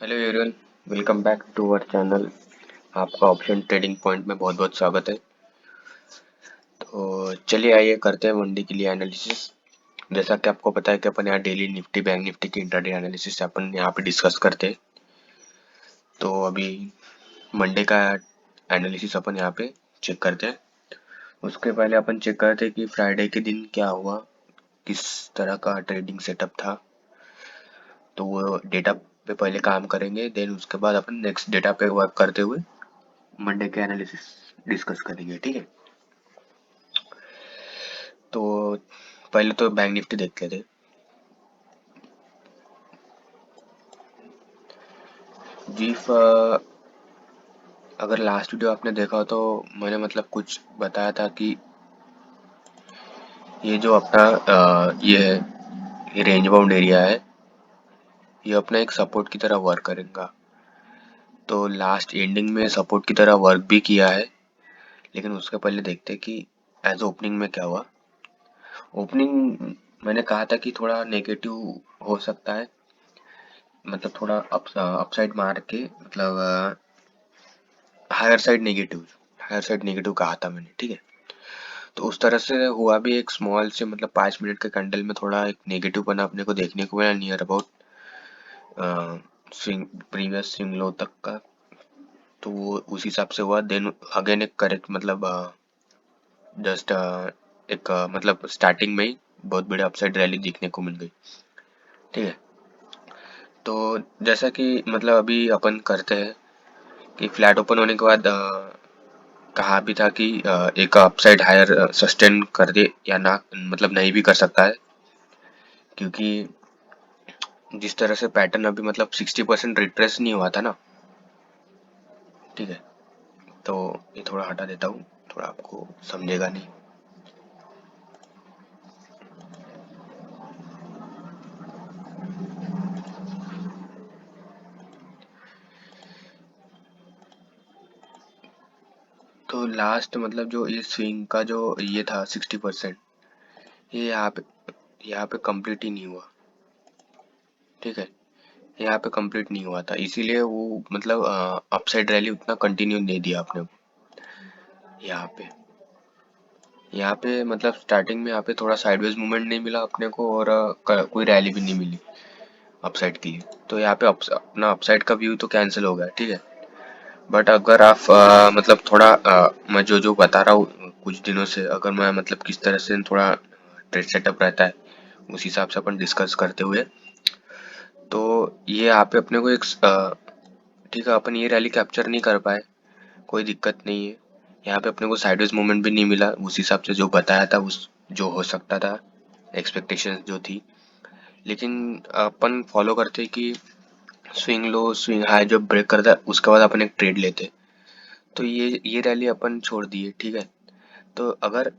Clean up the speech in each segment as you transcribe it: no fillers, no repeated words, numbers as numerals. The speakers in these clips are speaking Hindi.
Hello everyone, welcome back to our channel. आपका ऑप्शन ट्रेडिंग पॉइंट में बहुत बहुत स्वागत है। तो चलिए आइए करते हैं मंडी के लिए एनालिसिस। जैसा कि आपको पता है कि अपन यहाँ डेली निफ्टी बैंक निफ्टी की इंट्राडे एनालिसिस अपन यहाँ पे डिस्कस करते हैं। तो अभी मंडे का एनालिसिस अपन यहाँ पे चेक करते हैं। उसके पहले अपन चेक करते हैं कि फ्राइडे के दिन क्या हुआ, किस तरह का ट्रेडिंग सेटअप था। तो वो डेटा पे पहले काम करेंगे, देन उसके बाद अपन नेक्स्ट डेटा पे वर्क करते हुए मंडे के एनालिसिस डिस्कस करेंगे, ठीक है। तो पहले तो बैंक निफ्टी देख लेते हैं। जी अगर लास्ट वीडियो आपने देखा हो तो मैंने मतलब कुछ बताया था कि ये जो अपना ये है, ये रेंज बाउंड एरिया है, ये अपना एक सपोर्ट की तरह वर्क करेगा। तो लास्ट एंडिंग में सपोर्ट की तरह वर्क भी किया है, लेकिन उसके पहले देखते हैं कि एज ओपनिंग में क्या हुआ। ओपनिंग मैंने कहा था कि थोड़ा नेगेटिव हो सकता है, मतलब थोड़ा अपसाइड मार के, मतलब हायर साइड नेगेटिव कहा था मैंने, ठीक है। तो उस तरह से हुआ भी, एक स्मॉल से मतलब 5 मिनट के कैंडल में थोड़ा एक नेगेटिव बना अपने को देखने को मिला near about swing previous swing low तक का। तो वो उस हिसाब से हुआ, देन अगेन एक करेक्ट मतलब जस्ट एक मतलब स्टार्टिंग में ही बहुत बड़े अपसाइड रैली देखने को मिल गई, ठीक है। तो जैसा कि मतलब अभी अपन करते हैं कि फ्लैट ओपन होने के बाद कहा भी था कि एक अपसाइड हायर सस्टेन कर दे या ना, मतलब नहीं भी कर सकता है, क्योंकि जिस तरह से पैटर्न अभी मतलब 60% रिट्रेस नहीं हुआ था ना, ठीक है। तो ये थोड़ा हटा देता हूँ, थोड़ा आपको समझेगा नहीं। तो लास्ट मतलब जो ये स्विंग का जो ये था 60%, ये यहाँ पे कंप्लीट ही नहीं हुआ, ठीक है। यहाँ पे कंप्लीट नहीं हुआ था, इसीलिए वो मतलब अपसाइड रैली उतना कंटिन्यू नहीं दिया आपने को। यहाँ पे मतलब स्टार्टिंग में यहाँ पे थोड़ा साइडवेज मूवमेंट नहीं मिला अपने को, और कोई रैली भी नहीं मिली अपसाइड के लिए। तो यहाँ पे अपना अपसाइड का व्यू तो कैंसिल हो गया, ठीक है। बट अगर आप मतलब थोड़ा मैं जो जो बता रहा हूँ कुछ दिनों से, अगर मैं मतलब किस तरह से थोड़ा ट्रेड सेटअप रहता है उस हिसाब से अपन डिस्कस करते हुए, तो ये यहाँ पे अपने को एक ठीक है, अपन ये रैली कैप्चर नहीं कर पाए, कोई दिक्कत नहीं है। यहाँ पे अपने को साइडवेज मूवमेंट भी नहीं मिला उस हिसाब से जो बताया था, उस जो हो सकता था, एक्सपेक्टेशंस जो थी। लेकिन अपन फॉलो करते कि स्विंग लो स्विंग हाई जब ब्रेक करता है उसके बाद अपन एक ट्रेड लेते। तो ये रैली अपन छोड़ दिए, ठीक है। तो अगर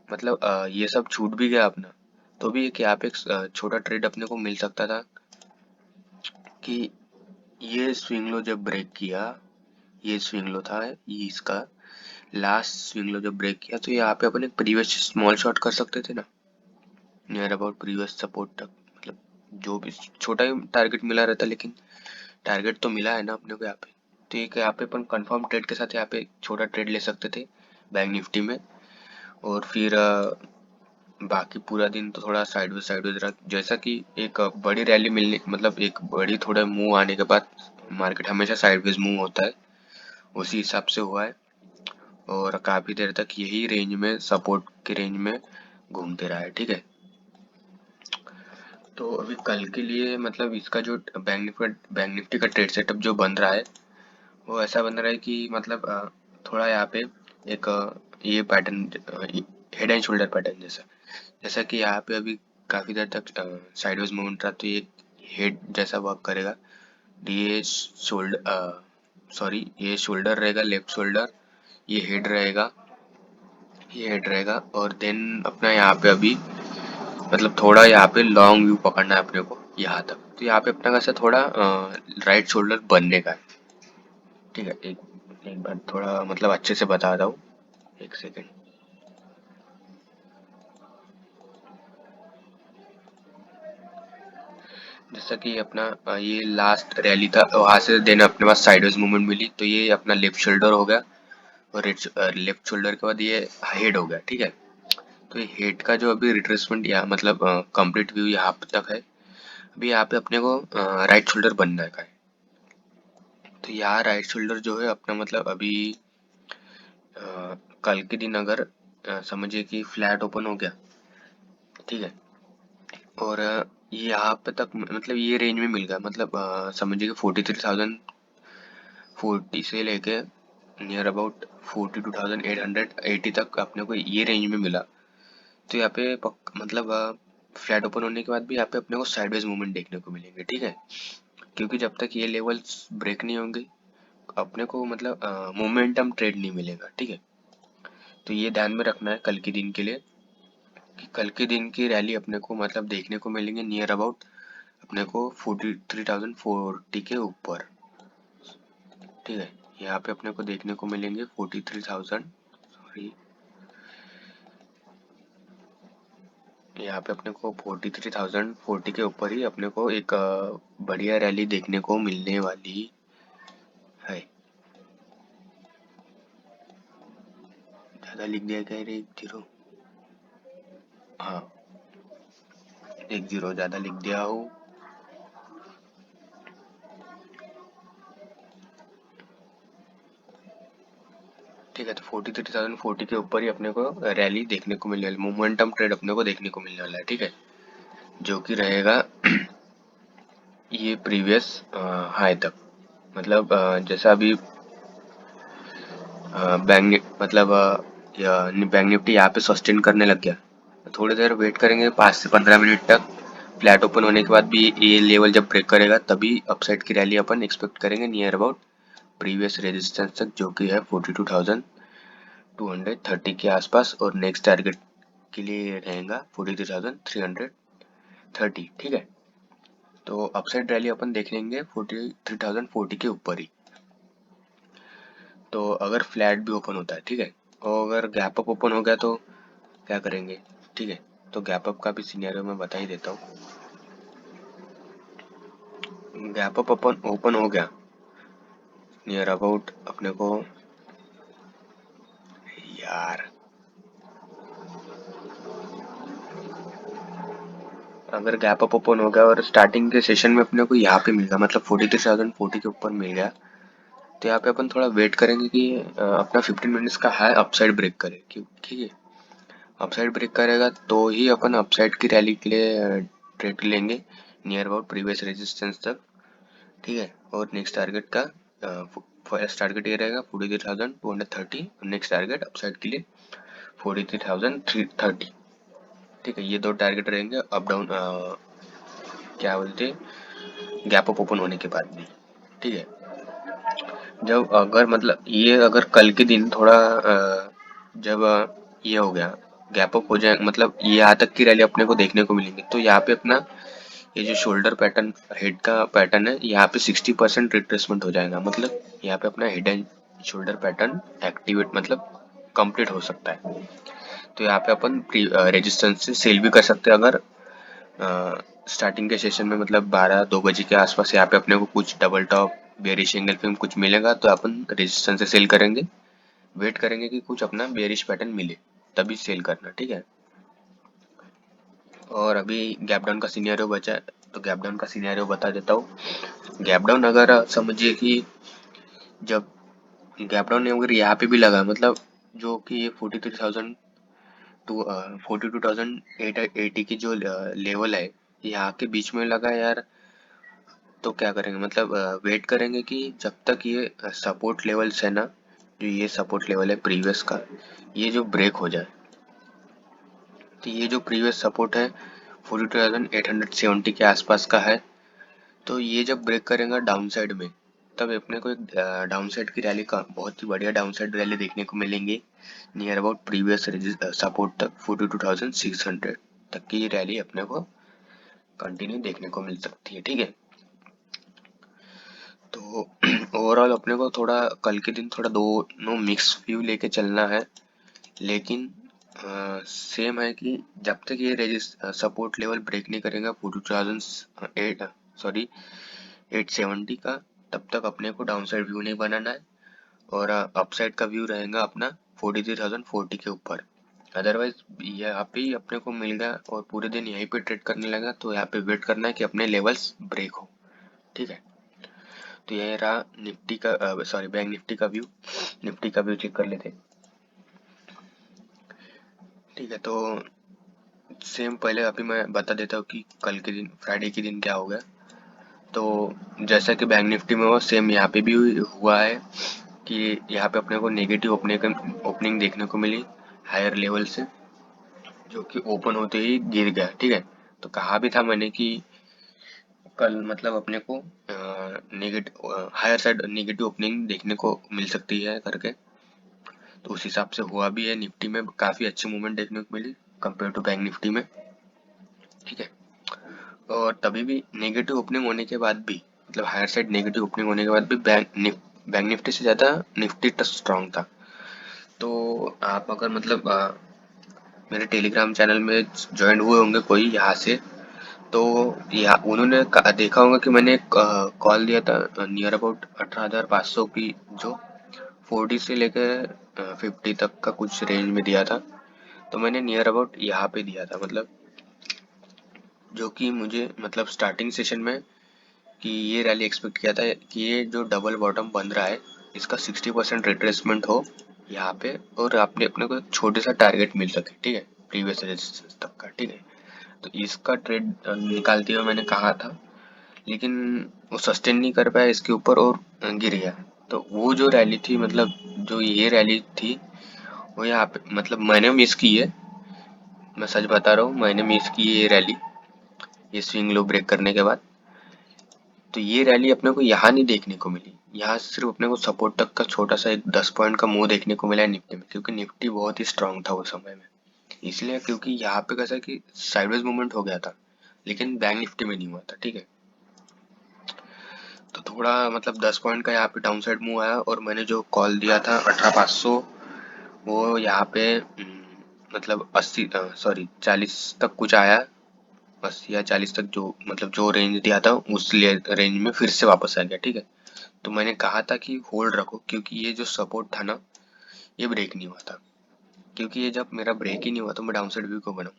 मतलब ये सब छूट भी गया अपना, तो भी एक यहाँ पे एक छोटा ट्रेड अपने को मिल सकता था कि ये स्विंग लो जब ब्रेक किया, ये स्विंग लो था, ये इसका लास्ट स्विंग लो जब ब्रेक किया, तो यहाँ पे अपन एक प्रीवियस स्मॉल शॉट कर सकते थे ना, नियर अबाउट प्रीवियस सपोर्ट तक। मतलब जो भी छोटा ही टारगेट मिला रहता, लेकिन टारगेट तो मिला है ना अपने को यहाँ पे। तो एक यहाँ पे अपन कंफर्म ट्रेड के साथ यहाँ पे छोटा ट्रेड ले सकते थे बैंक निफ्टी में। और फिर बाकी पूरा दिन तो थोड़ा साइडवेज रहा, जैसा कि एक बड़ी रैली मिलने मतलब एक बड़ी थोड़ा मूव आने के बाद मार्केट हमेशा साइडवेज मूव होता है, उसी हिसाब से हुआ है। और काफी देर तक यही रेंज में, सपोर्ट के रेंज में घूमते रहा है, ठीक है। तो अभी कल के लिए मतलब इसका जो बैंक निफ्टी का ट्रेड सेटअप जो बन रहा है, वो ऐसा बन रहा है कि मतलब थोड़ा यहाँ पे एक ये pattern, head and shoulder pattern जैसा, जैसा कि यहाँ पे अभी काफी देर तक साइडवेज मूवमेंट रहा, तो ये हेड जैसा वर्क करेगा। ये शोल्डर, सॉरी, ये शोल्डर रहेगा, लेफ्ट शोल्डर, ये हेड रहेगा और देन अपना यहाँ पे अभी मतलब थोड़ा यहाँ पे लॉन्ग व्यू पकड़ना है अपने को यहाँ तक। तो यहाँ पे अपना कैसा थोड़ा राइट शोल्डर बनने का है, ठीक है। एक एक बार थोड़ा मतलब अच्छे से बता रहा हूँ, एक सेकेंड। जैसा कि अपना ये लास्ट रैली था, वहां से देन अपने पास साइडवेज मूवमेंट मिली, तो ये अपना लेफ्ट शोल्डर हो गया, और लेफ्ट शोल्डर के बाद ये हेड हो गया, ठीक है। तो ये हेड का जो अभी रिट्रेसमेंट या मतलब कंप्लीट व्यू यहाँ तक है। अभी यहाँ पे अपने को राइट शोल्डर बनना है। तो यहाँ राइट शोल्डर जो है अपना मतलब अभी कल के दिन अगर समझिए कि फ्लैट ओपन हो गया, ठीक है, और ये यहाँ पे तक मतलब ये रेंज में मिल गया, मतलब समझिए कि 43,040 से लेके नियर अबाउट 42,880 तक अपने को ये रेंज में मिला। तो यहाँ पे मतलब फ्लैट ओपन होने के बाद भी यहाँ पे अपने को साइडवेज मूवमेंट देखने को मिलेंगे, ठीक है। क्योंकि जब तक ये लेवल्स ब्रेक नहीं होंगे अपने को मतलब मोमेंटम ट्रेड नहीं मिलेगा, ठीक है। तो ये ध्यान में रखना है कल के दिन के लिए, कि कल के दिन की रैली अपने को मतलब देखने को मिलेंगे नियर अबाउट अपने को 43,040 के ऊपर, ठीक है। यहाँ पे अपने को देखने को मिलेंगे 43,000, सॉरी, यहाँ पे अपने को 43,040 के ऊपर ही अपने को एक बढ़िया रैली देखने को मिलने वाली है। ज्यादा लिख दिया क्या रे? 1 0, हाँ 1 0 ज्यादा लिख दिया हूँ। ठीक है, तो 43,040 के ऊपर ही अपने को रैली देखने को मिलने वाली, मोमेंटम ट्रेड अपने को देखने को मिलने वाला है, ठीक है। जो कि रहेगा ये प्रीवियस हाई तक, मतलब जैसा अभी बैंक मतलब बैंक निफ्टी यहाँ पे सस्टेन करने लग गया, थोड़ी देर वेट करेंगे 5 से 15 मिनट तक। फ्लैट ओपन होने के बाद भी ये लेवल जब ब्रेक करेगा तभी अपसाइड की रैली अपन एक्सपेक्ट करेंगे नियर अबाउट प्रीवियस रेजिस्टेंस तक, जो कि है 42,230 के आसपास, और नेक्स्ट टारगेट के लिए रहेगा 43,330, ठीक है। तो अपसाइड रैली अपन देख लेंगे 43,040 के ऊपर ही। तो अगर फ्लैट भी ओपन होता है, ठीक है, और अगर गैप अप ओपन हो गया तो क्या करेंगे, ठीक है। तो गैप अप का भी सिनेरियो मैं बता ही देता हूँ। गैप अप ओपन ओपन हो गया नियर अबाउट अपने को, यार अगर गैप अप ओपन हो गया और स्टार्टिंग के सेशन में अपने को यहाँ पे मिल गया, मतलब 43,040 के ऊपर मिल गया, तो यहाँ पे अपन थोड़ा वेट करेंगे कि अपना 15 मिनट्स का हाई अपसाइड ब्रेक करे, ठीक है। अपसाइड ब्रेक करेगा तो ही अपन अपसाइड की रैली के लिए ट्रेड लेंगे नियर अबाउट प्रीवियस रेजिस्टेंस तक, ठीक है। और नेक्स्ट टारगेट का फर्स्ट टारगेट ये रहेगा 43,230, और नेक्स्ट टारगेट अपसाइड के लिए 43,330, ठीक है। ये दो टारगेट रहेंगे अप डाउन क्या बोलते गैप अप ओपन होने के बाद भी, ठीक है। जब अगर मतलब ये अगर कल के दिन थोड़ा जब ये हो गया गैप अप हो जाए, मतलब ये यहाँ तक की रैली अपने को देखने को मिलेंगी, तो यहाँ पे अपना ये जो शोल्डर पैटर्न हेड का पैटर्न है यहाँ पे 60% रिट्रेसमेंट हो जाएगा, मतलब यहाँ पे अपना head and shoulder pattern activate मतलब कंप्लीट हो सकता है। तो यहाँ पे अपन रेजिस्टेंस से सेल भी कर सकते हैं, अगर स्टार्टिंग के सेशन में मतलब 12-2 बजे के आसपास यहाँ पे अपने को कुछ डबल टॉप बेरिश एंगल पे कुछ मिलेगा तो अपन रेजिस्टेंस से सेल करेंगे, वेट करेंगे कि कुछ अपना बेरिश पैटर्न मिले तभी सेल करना, ठीक है। और अभी गैप डाउन का सिनेरियो बचा है, तो गैप डाउन का सिनेरियो बता देता हूँ। गैप डाउन अगर समझिए कि जब गैप डाउन अगर यहाँ पे भी लगा, मतलब जो कि ये 43,000 टू 42,880 की जो लेवल है यहाँ के बीच में लगा यार, तो क्या करेंगे, मतलब वेट करेंगे कि जब तक ये सपोर्ट लेवल्स है ना, जो ये सपोर्ट लेवल है प्रीवियस का, ये जो ब्रेक हो जाए, तो ये जो प्रीवियस सपोर्ट है 42,870 के आसपास का है, तो ये जब ब्रेक करेगा डाउन साइड में, तब अपने को एक डाउन साइड की रैली का बहुत ही बढ़िया डाउन साइड रैली देखने को मिलेंगी नियर अबाउट प्रीवियस सपोर्ट तक 42,600 तक की ये रैली अपने को कंटिन्यू देखने को मिल सकती है, ठीक है। तो ओवरऑल अपने को थोड़ा कल के दिन थोड़ा दोनों मिक्स व्यू लेके चलना है, लेकिन सेम है कि जब तक ये सपोर्ट लेवल ब्रेक नहीं करेगा 42,008 सॉरी 870 का, तब तक अपने को डाउन साइड व्यू नहीं बनाना है, और अपसाइड का व्यू रहेगा अपना 43,040 के ऊपर। अदरवाइज यहाँ पे ही अपने को मिल गया और पूरे दिन यहीं पे ट्रेड करने लगा, तो यहाँ पे वेट करना है कि अपने लेवल्स ब्रेक हो। ठीक है, तो यह रहा निफ्टी का, सॉरी बैंक निफ्टी का व्यू। निफ्टी का व्यू चेक कर लेते हैं। ठीक है, तो सेम पहले अभी मैं बता देता हूँ कि कल के दिन फ्राइडे के दिन क्या हो गया। तो जैसा कि बैंक निफ्टी में हुआ, सेम यहाँ पे भी हुआ है कि यहाँ पे अपने को नेगेटिव ओपनिंग देखने को मिली हायर लेवल से, जो कि ओपन होते ही गिर गया। ठीक है, तो कहा भी था मैंने कि कल मतलब अपने को negative higher side negative opening देखने को मिल सकती है करके। तो उस हिसाब से हुआ भी है, निफ्टी में काफी अच्छी मूवमेंट देखने को मिली कंपेयर टू बैंक निफ्टी में। ठीक है, और तभी भी नेगेटिव ओपनिंग होने के बाद भी, मतलब हायर साइड नेगेटिव ओपनिंग होने के बाद भी बैंक निफ्टी से ज्यादा निफ्टी टच स्ट्रांग था। तो आप अगर मतलब मेरे टेलीग्राम चैनल में ज्वाइन हुए होंगे कोई यहाँ से, तो यहाँ उन्होंने देखा होगा कि मैंने कॉल दिया था नियर अबाउट 18,500 की, जो 40 से लेकर 50 तक का कुछ रेंज में दिया था। तो मैंने नियर अबाउट यहाँ पे दिया था, मतलब जो कि मुझे मतलब स्टार्टिंग सेशन में कि ये रैली एक्सपेक्ट किया था कि ये जो डबल बॉटम बन रहा है इसका 60% रिट्रेसमेंट हो यहाँ पे, और आपने अपने को एक छोटे सा टारगेट मिल सके। ठीक है, प्रीवियस रेजिस्टेंस तक का। ठीक है, तो इसका ट्रेड निकालते हुए मैंने कहा था, लेकिन वो सस्टेन नहीं कर पाया इसके ऊपर और गिर गया। तो वो जो रैली थी, मतलब जो ये रैली थी, वो यहाँ पे मतलब मैंने मिस की है। मैं सच बता रहा हूँ, मैंने मिस की है ये रैली, ये स्विंग लो ब्रेक करने के बाद। तो ये रैली अपने को यहाँ नहीं देखने को मिली, यहाँ सिर्फ अपने को सपोर्ट तक का छोटा सा एक 10 पॉइंट का मूव देखने को मिला है निफ्टी में, क्योंकि निफ्टी बहुत ही स्ट्रांग था उस समय में। इसलिए क्योंकि यहाँ पे कैसा कि साइडवेज मूवमेंट हो गया था, लेकिन बैंक निफ्टी में नहीं हुआ था। ठीक है, तो थोड़ा मतलब 10 पॉइंट का यहाँ पे डाउन साइड मूव आया, और मैंने जो कॉल दिया था 18,500, वो यहाँ पे मतलब 80 सॉरी 40 तक कुछ आया। 80 या 40 तक जो मतलब जो रेंज दिया था उस रेंज में फिर से वापस आ गया। ठीक है, तो मैंने कहा था कि होल्ड रखो, क्योंकि ये जो सपोर्ट था ना, ये ब्रेक नहीं हुआ था। क्योंकि ये जब मेरा ब्रेक ही नहीं हुआ तो मैं डाउन साइड व्यू को बनाऊं,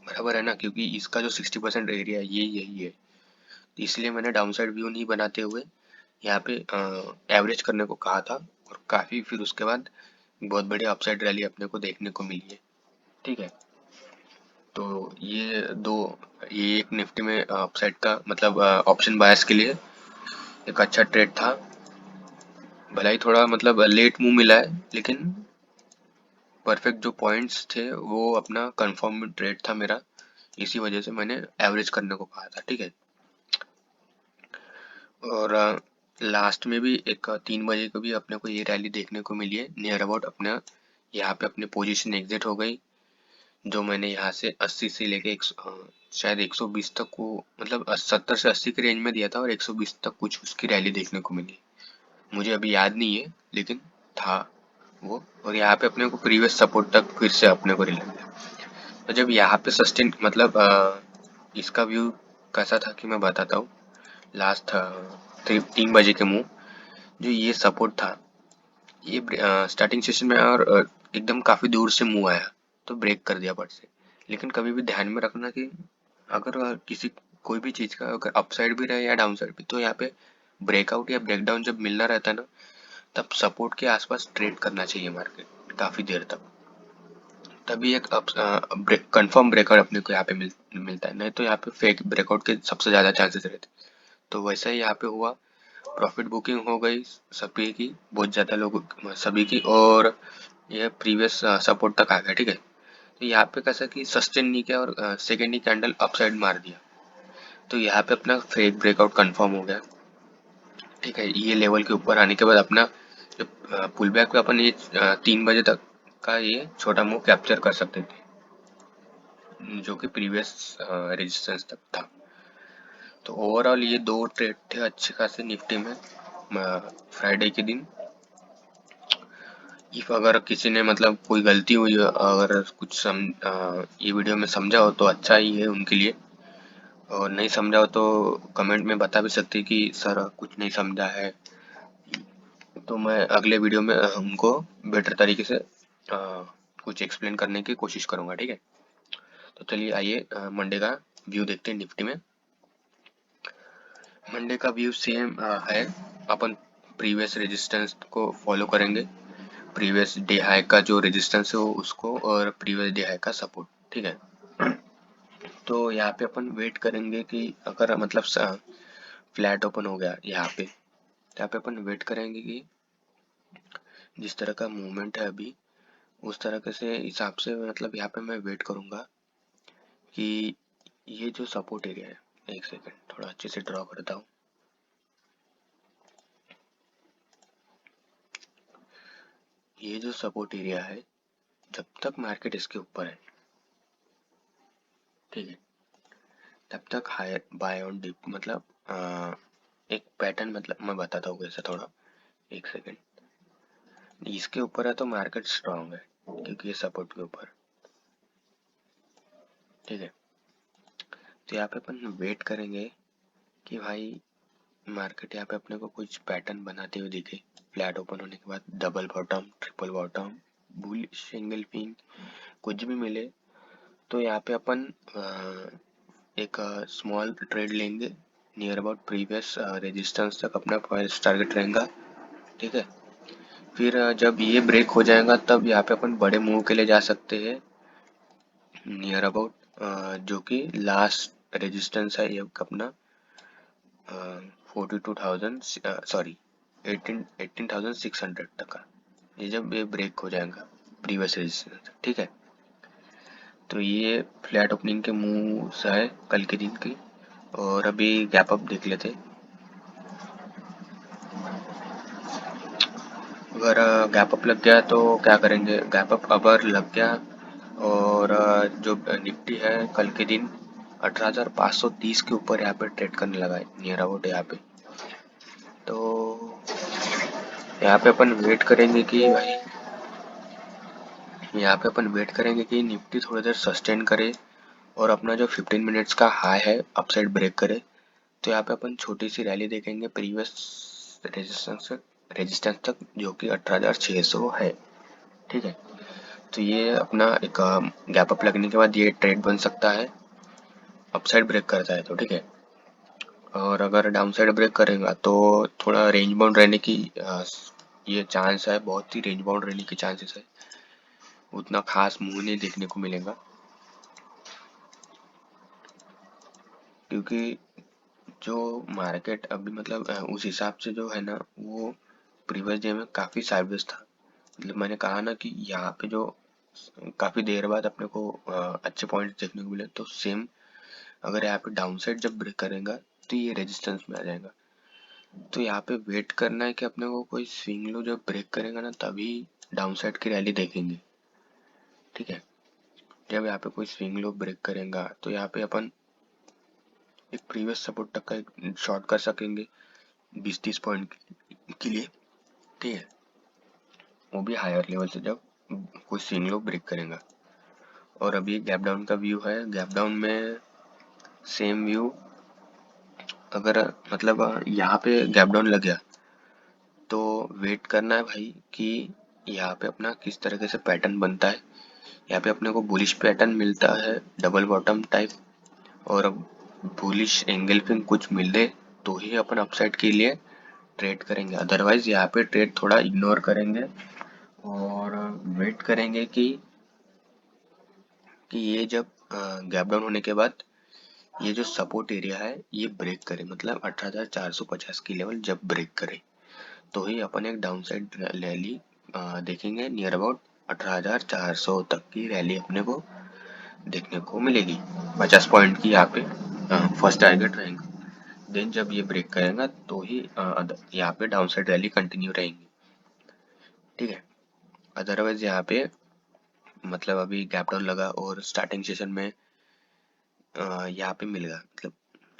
बराबर है ना, क्योंकि इसका जो 60% एरिया है ये यही है। तो इसलिए मैंने डाउन साइड व्यू नहीं बनाते हुए यहाँ पे एवरेज करने को कहा था, और काफी फिर उसके बाद बहुत बड़ी अपसाइड रैली अपने को देखने को मिली है। ठीक है, तो ये एक निफ्टी में अपसाइड का मतलब ऑप्शन बायर्स के लिए एक अच्छा ट्रेड था। भला ही थोड़ा मतलब लेट मूव मिला है, लेकिन परफेक्ट जो पॉइंट्स थे वो अपना कंफर्म ट्रेड था मेरा, इसी वजह से मैंने एवरेज करने को कहा था। ठीक है, और लास्ट में भी एक 3 बजे को भी अपने को ये रैली देखने को मिली है नियर अबाउट अपना, यहाँ पे अपनी पोजीशन एग्जिट हो गई। जो मैंने यहाँ से 80 से लेके शायद 120 तक को, मतलब 70 से 80 के रेंज में दिया था, और 120 तक कुछ उसकी रैली देखने को मिली। मुझे अभी याद नहीं है, लेकिन था वो। और यहाँ पे अपने को प्रीवियस सपोर्ट तक फिर से अपने को रिलैक्स गया। तो जब यहाँ पे सस्टेन मतलब इसका व्यू कैसा था कि मैं बताता हूँ। लास्ट 3 बजे के मुंह, जो ये सपोर्ट था, ये स्टार्टिंग सेशन में और एकदम काफी दूर से मुंह आया, तो ब्रेक कर दिया फट से। लेकिन कभी भी ध्यान में रखना कि अगर किसी कोई भी चीज का अगर अपसाइड भी रहे या डाउन साइड भी, तो यहाँ पे ब्रेकआउट या ब्रेकडाउन जब मिलना रहता है ना, तब सपोर्ट के आसपास ट्रेड करना चाहिए मार्केट काफी देर तक। तभी एक कंफर्म ब्रेकआउट अपने को यहाँ पे मिलता है, नहीं तो यहाँ पे फेक ब्रेकआउट के सबसे ज्यादा चांसेस रहते हैं। तो वैसा ही यहाँ पे हुआ, प्रॉफिट बुकिंग हो गई सभी की, बहुत ज्यादा लोगों सभी की, और ये प्रीवियस सपोर्ट तक आ गया। ठीक है, तो यहाँ पे कैसा कि सस्टेन नहीं किया और सेकेंड ही कैंडल अपसाइड मार दिया, तो यहाँ पे अपना फेक ब्रेकआउट कंफर्म हो गया। ठीक है, ये लेवल के ऊपर आने के बाद अपना पुल बैक पे अपन ये 3 बजे तक का ये छोटा मूव कैप्चर कर सकते थे, जो कि प्रीवियस रेजिस्टेंस तक था। तो ओवरऑल ये दो ट्रेड थे अच्छे खासे निफ्टी में फ्राइडे के दिन। इफ अगर किसी ने मतलब कोई गलती हुई हो, अगर कुछ ये वीडियो में समझा हो तो अच्छा ही है उनके लिए। और नहीं समझा हो तो कमेंट में बता भी सकते हैं कि सर कुछ नहीं समझा है, तो मैं अगले वीडियो में उनको बेटर तरीके से कुछ एक्सप्लेन करने की कोशिश करूंगा, ठीक है। तो चलिए आइए मंडे का व्यू देखते हैं निफ्टी में। मंडे का व्यू सेम है। अपन प्रीवियस रेजिस्टेंस को फॉलो करेंगे, प्रीवियस डे हाई का जो रेजिस्टेंस है वो उसको, और प्रीवियस डे हाई का सपोर्ट, ठीक है। तो यहाँ पे अपन वेट करेंगे कि अगर मतलब फ्लैट ओपन हो गया यहाँ पे, तो यहाँ पे अपन वेट करेंगे कि जिस तरह का मूवमेंट है अभी उस तरह से हिसाब से, मतलब यहाँ पे मैं वेट करूंगा कि ये जो सपोर्ट एरिया है, एक सेकंड थोड़ा अच्छे से ड्रॉ करता हूँ। ये जो सपोर्ट एरिया है, जब तक मार्केट इसके ऊपर है, ठीक है, तब तक हायर बाय ऑन डिप, मतलब एक पैटर्न, मतलब मैं बताता हूँ कैसे, थोड़ा एक सेकंड। इसके ऊपर है तो मार्केट स्ट्रांग है क्योंकि ये सपोर्ट के ऊपर, ठीक है। तो यहाँ पे अपन वेट करेंगे कि भाई मार्केट यहाँ पे अपने को कुछ पैटर्न बनाते हुए दिखे, फ्लैट ओपन होने के बाद double bottom, triple bottom, bullish single pin, कुछ भी मिले तो यहाँ पे अपन एक स्मॉल ट्रेड लेंगे नियर अबाउट प्रीवियस रेजिस्टेंस तक, अपना फर्स्ट टारगेट रहेगा, ठीक है। फिर जब ये ब्रेक हो जाएगा तब यहाँ पे अपन बड़े मूव के लिए जा सकते हैं नियर अबाउट, जो कि लास्ट रेजिस्टेंस है ये अपना 42,000, सॉरी 18,600 तक का, ये जब ये ब्रेक हो जाएगा प्रीवियस रेजिस्टेंस, ठीक है। तो ये फ्लैट ओपनिंग के मूव्स है कल के दिन की। और अभी गैप अप देख लेते। अगर गैप अप लग गया तो क्या करेंगे, गैप अप अगर लग गया और जो निफ्टी है कल के दिन 18,530 के ऊपर यहाँ पे ट्रेड करने लगा है नियर अबाउट यहाँ पे, तो यहाँ पे अपन वेट करेंगे कि भाई, यहाँ पे अपन वेट करेंगे कि निफ्टी थोड़ी देर सस्टेन करे और अपना जो 15 मिनट्स का हाई है अपसाइड ब्रेक करे। तो यहाँ पे अपन छोटी सी रैली देखेंगे प्रीवियस रेजिस्टेंस रेजिस्टेंस तक, जो कि 18,600 है, ठीक है। तो ये अपना एक गैप अप लगने के बाद ये ट्रेड बन सकता है, अपसाइड ब्रेक करता है तो, ठीक है। और अगर डाउन साइड ब्रेक करेगा तो थोड़ा रेंज बाउंड रहने की ये चांस है, बहुत ही रेंज बाउंड रहने की चांसेस है, उतना खास मूव नहीं देखने को मिलेगा, क्योंकि जो मार्केट अभी मतलब उस हिसाब से जो है ना, वो प्रीवियस डे में काफ़ी साइडवेज था। मतलब मैंने कहा ना कि यहाँ पे जो काफ़ी देर बाद अपने को अच्छे पॉइंट्स देखने को मिले, तो सेम अगर यहाँ पे डाउन साइड जब ब्रेक करेगा तो ये रेजिस्टेंस में आ जाएगा। तो यहाँ पे वेट करना है कि अपने को कोई स्विंग लो जब ब्रेक करेगा ना, तभी डाउन साइड की रैली देखेंगे, ठीक है। जब यहाँ पे कोई स्विंग लो ब्रेक करेगा तो यहाँ पे अपन एक प्रीवियस सपोर्ट तक का एक शॉर्ट कर सकेंगे 20-30 पॉइंट के लिए, ठीक है। वो भी हायर लेवल से जब कोई स्विंग लो ब्रेक करेगा। और अभी गैप डाउन का व्यू है, गैप डाउन में सेम व्यू, अगर मतलब यहाँ पे गैप डाउन लग गया तो वेट करना है भाई कि यहाँ पे अपना किस तरीके से पैटर्न बनता है। यहाँ पे अपने को बुलिश पैटर्न मिलता है डबल बॉटम टाइप, और बुलिश एंगल पे कुछ मिले तो ही अपन अपसाइड के लिए ट्रेड करेंगे, अदरवाइज यहाँ पे ट्रेड थोड़ा इग्नोर करेंगे और वेट करेंगे कि ये जब गैप डाउन होने के बाद ये जो सपोर्ट एरिया है ये ब्रेक करे, मतलब 18,450 की लेवल जब ब्रेक करे तो ही अपन एक डाउन साइड रैली देखेंगे नियर अबाउट 18,400 तक की रैली अपने को देखने को मिलेगी, 50 पॉइंट की यहाँ पे फर्स्ट टारगेट रहेगा। देन जब ये ब्रेक करेगा तो ही यहाँ पे डाउन साइड रैली कंटिन्यू रहेंगी, ठीक है। अदरवाइज यहाँ पे मतलब अभी गैप डाउन लगा और स्टार्टिंग सेशन में यहाँ पे मिल गया, मतलब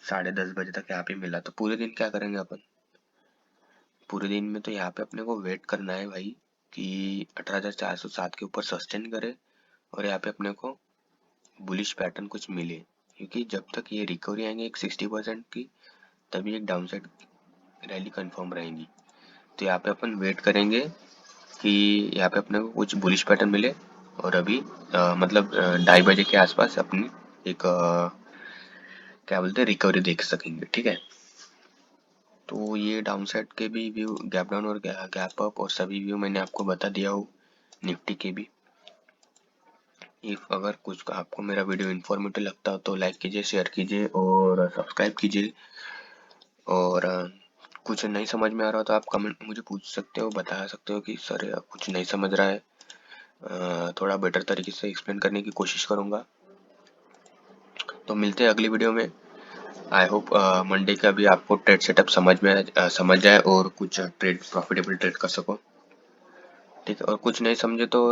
10:30 बजे तक यहाँ पे मिला, तो पूरे दिन क्या करेंगे अपन, पूरे दिन में तो यहाँ पे अपने को वेट करना है भाई कि 18,407 के ऊपर सस्टेन करे और यहाँ पे अपने को बुलिश पैटर्न कुछ मिले, क्योंकि जब तक ये रिकवरी आएंगे एक 60% की, तभी एक डाउनसाइड रैली कंफर्म रहेगी। तो यहाँ पे अपन वेट करेंगे कि यहाँ पे अपने को कुछ बुलिश पैटर्न मिले, और अभी मतलब 2:30 बजे के आसपास अपनी एक क्या बोलते हैं रिकवरी देख सकेंगे, ठीक है। तो ये डाउनसाइड के भी व्यू, गैप डाउन और गैप अप और सभी व्यू मैंने आपको बता दिया हूँ, निफ्टी के भी। इफ अगर कुछ आपको मेरा वीडियो इन्फॉर्मेटिव लगता हो तो लाइक कीजिए, शेयर कीजिए और सब्सक्राइब कीजिए। और कुछ नहीं समझ में आ रहा हो तो आप कमेंट में मुझे पूछ सकते हो, बता सकते हो कि सर कुछ नहीं समझ रहा है, थोड़ा बेटर तरीके से एक्सप्लेन करने की कोशिश करूंगा। तो मिलते हैं अगली वीडियो में। आई होप मंडे का भी आपको ट्रेड सेटअप समझ जाए और कुछ ट्रेड प्रॉफिटेबल ट्रेड कर सको, ठीक है। और कुछ नहीं समझे तो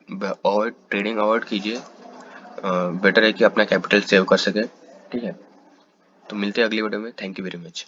अवॉइड ट्रेडिंग अवॉइड कीजिए, बेटर है कि अपना कैपिटल सेव कर सके, ठीक है। तो मिलते हैं अगली वीडियो में। Thank you very much.